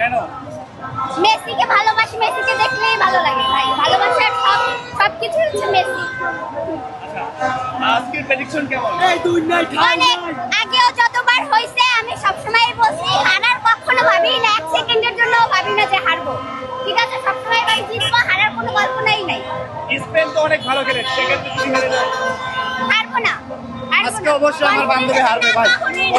কেন? মেসিকে ভালোবাসি, মেসিকে দেখলেই ভালো লাগে ভাই। ভালোবাসার সবকিছু হচ্ছে মেসি। আজকের প্রেডিকশন কেমন? অনেক আগেও যতবার হয়েছে আমি সবসময় বলছি হারার কখনো ভাবি না, এক সেকেন্ডের জন্য ভাবি না যে হারবো। ঠিক আছে, সবসময় ভাই জিতবো, হারার কোনো কল্পনাই নাই। স্পেন তো অনেক ভালো খেলে, সেক্ষেত্রে যদি হেরে যায় হারবো না। আজকে অবশ্যই আমার বান্ধবী হারবে ভাই,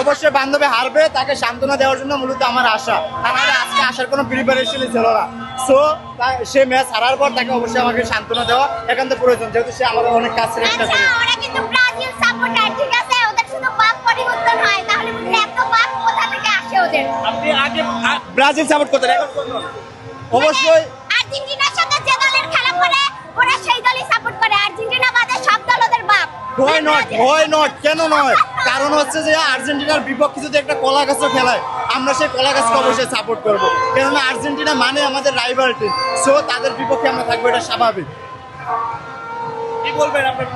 অবশ্যই বান্ধবী হারবে। তাকে সান্ত্বনা দেওয়ার জন্য মূলত আমার আশা, তাহলে আজকে আসার কোনো প্রিপারেশনই ছিল না। সো সে ম্যাচ হারার পর তাকে অবশ্যই আমাকে সান্ত্বনা দেওয়া একান্ত প্রয়োজন, যেহেতু সে আমার অনেক কাছের একটা আচ্ছা, ওরা কিন্তু ব্রাজিল সাপোর্টার, ঠিক আছে? ওদের শুধু বাপ পরিবর্তন হয়, তাহলে বুঝলে এত বাপ কোথা থেকে আসে ওদের? আপনি আগে ব্রাজিল সাপোর্ট করতেন, এখন কোন দল? অবশ্যই আর্জেন্টিনার সাথে যে দলের খেলা করে ওরা সেই দলই সাপোর্ট করে। আর্জেন্টিনা বাদে সব দল ওদের বাপ। হয় নট কেন নয়, কারণ হচ্ছে যে আর্জেন্টিনার বিপক্ষে যদি একটা কলা গাছও খেলায়, আমরা সেই কলা গাছকে অবশ্যই সাপোর্ট করবো, কেননা আর্জেন্টিনা মানে আমাদের রাইভাল টিম। সো তাদের বিপক্ষে আমরা থাকবো, এটা স্বাভাবিক। কি বলবেন আপনার?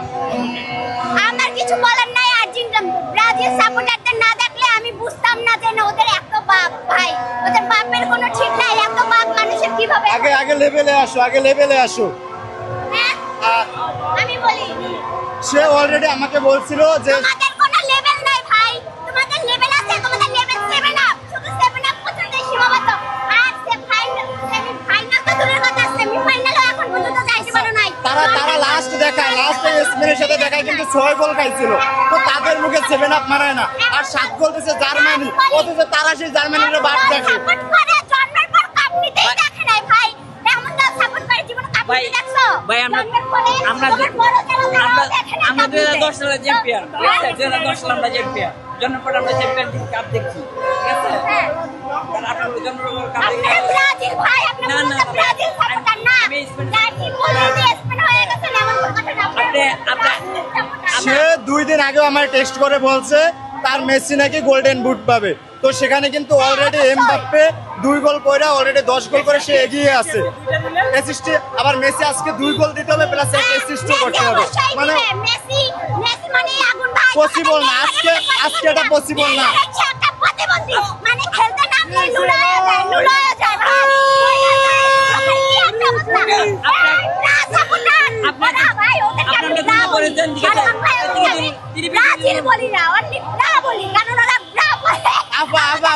আমার কিছু বলার নাই। আর্জেন্টিনা ব্রাজিল সাপোর্টারদের না দেখলে আমি বুঝতাম না যে না ওদের এত বাপ ভাই। ওদের বাপের কোনো ঠিক নাই, এত বাপ মানুষের কিভাবে? আগে লেভেলে আসো, আগে লেভেলে আসো। হ্যাঁ? আর আমি বলি সে অলরেডি আমাকে বলছিল যে তোমাদের কোনো লেভেল নাই ভাই। তোমাদের লেভেল আছে, তোমাদের লেভেল 7 আপ। শুধু 7 আপ পর্যন্তই সীমাবদ্ধ। আর সেমিফাইনাল তো দূরের কথা, সেমিফাইনালও এখন পর্যন্ত যাইতে পারো নাই। তারা লাস্ট দেখায়, লাস্টে স্পেনের সাথে দেখায় কিন্তু 6 গোল খাইছিল, তো তাদের মুখে 7 আপ মানায় না। আর 7 গোল দিচ্ছে জার্মানি, অথচ তারা সেই জার্মানির বাদ দেখে। সাপোর্ট করে জন্মের পর কাপ নিতেই দেখে নাই ভাই। এমন দল সাপোর্ট করে জীবনে কাপ নিতে দেখছো? ভাই আমরা জন্মের পরে আমরা তোমার বড় খেলা তারাও দেখে নাই আমরা কাপ নিতে। 2010 সালে চ্যাম্পিয়ন, ঠিক আছে? 2010 সালে আমরা চ্যাম্পিয়ন, জন্মের পর আমরা চ্যাম্পিয়ন কাপ দেখছি, ঠিক আছে? হ্যাঁ। আর আপনার জন্মের পর কাপ দেখি আপনারা ব্রাজিল ভাই, আপনারা না, না, বলতে ব্রাজিল সাপোর্টার না। আমি স্পেন। ব্রাজিল বলে যে স্পেন হয়ে গেছে এমন কোনো কথা না। সে 2 দিন আগেও আমার টেক্সট করে বলছে তার মেসি নাকি গোল্ডেন বুট পাবে, তো সেখানে কিন্তু অলরেডি এমবাপ্পে 2 গোল করে অলরেডি 10 গোল করে সে এগিয়ে আছে। অ্যাসিস্ট আবার মেসি আজকে 2 গোল দিতে হবে, প্লাস একটা অ্যাসিস্টও করতে হবে, মানে মেসি মানে আগুন ভাই পসিবল না, আজকে এটা পসিবল না। একটা প্রতিবন্ধী মানে খেলতে নামলে লুড়ায় যায় ভাই। কি একটা অবস্থা। না সাপোর্টার আপনারা ভাই ওদেরকে আপনারা আমি কি না বলি। বলেছেন? ঠিক আছে। ব্রাজিল বলি না, অনলি না বলি, কারণ ওরা ব্রা বলে।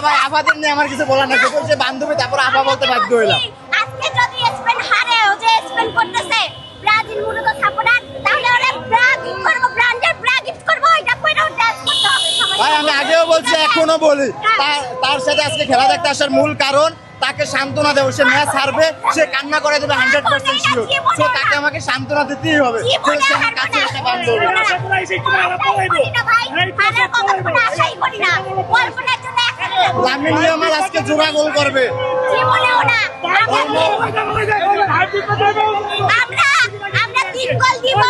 ভাই আপাদের নিয়ে আমার কিছু বলার না, যে বান্ধবী তারপর আপা বলতে বাধ্য হইলাম। আজকে যদি স্পেন হারে, ও যে স্পেন করতেছে ব্রাজিল মূলত সাপোর্টার, তাহলে ওরা ব্রা গিফট করবো, ব্র্যান্ডের ব্রা গিফট করবো, এটা কইরাও ডান্স করতে হবে। ভাই আমি আগেও বলছি এখনো বলি, তার সাথে আজকে খেলা দেখতে আসার মূল কারণ তাকে সান্ত্বনা দেবো। সে ম্যাচ হারবে, সে কান্না করে দেবে 100% শিওর। সো তাকে আমাকে সান্ত্বনা দিতেই হবে, যেহেতু সে আমার কাছে একটা বান্ধবী। লামিন ইয়ামাল আজকে জোড়া গোল করবে। আমরা 3 গোল দিব,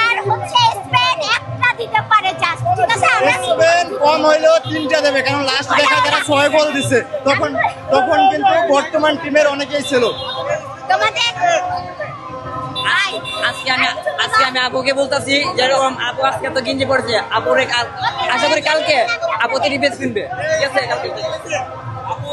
আর হচ্ছে স্পেন একটা দিতে পারে জাস্ট, ঠিক আছে? স্পেন কম হইলেও 3টা দেবে, কারণ লাস্ট দেখা যারা 6 গোল দিছে, তখন কিন্তু বর্তমান টিমের অনেকেই ছিল। তোমাদের আজকে আমি আপুকে বলতাছি, যেরকম আপু আজকে তো গিঞ্জি পড়ছে, আপুরে আশা করি কালকে আপু 3 পিস কিনবে, ঠিক আছে? কালকে আপু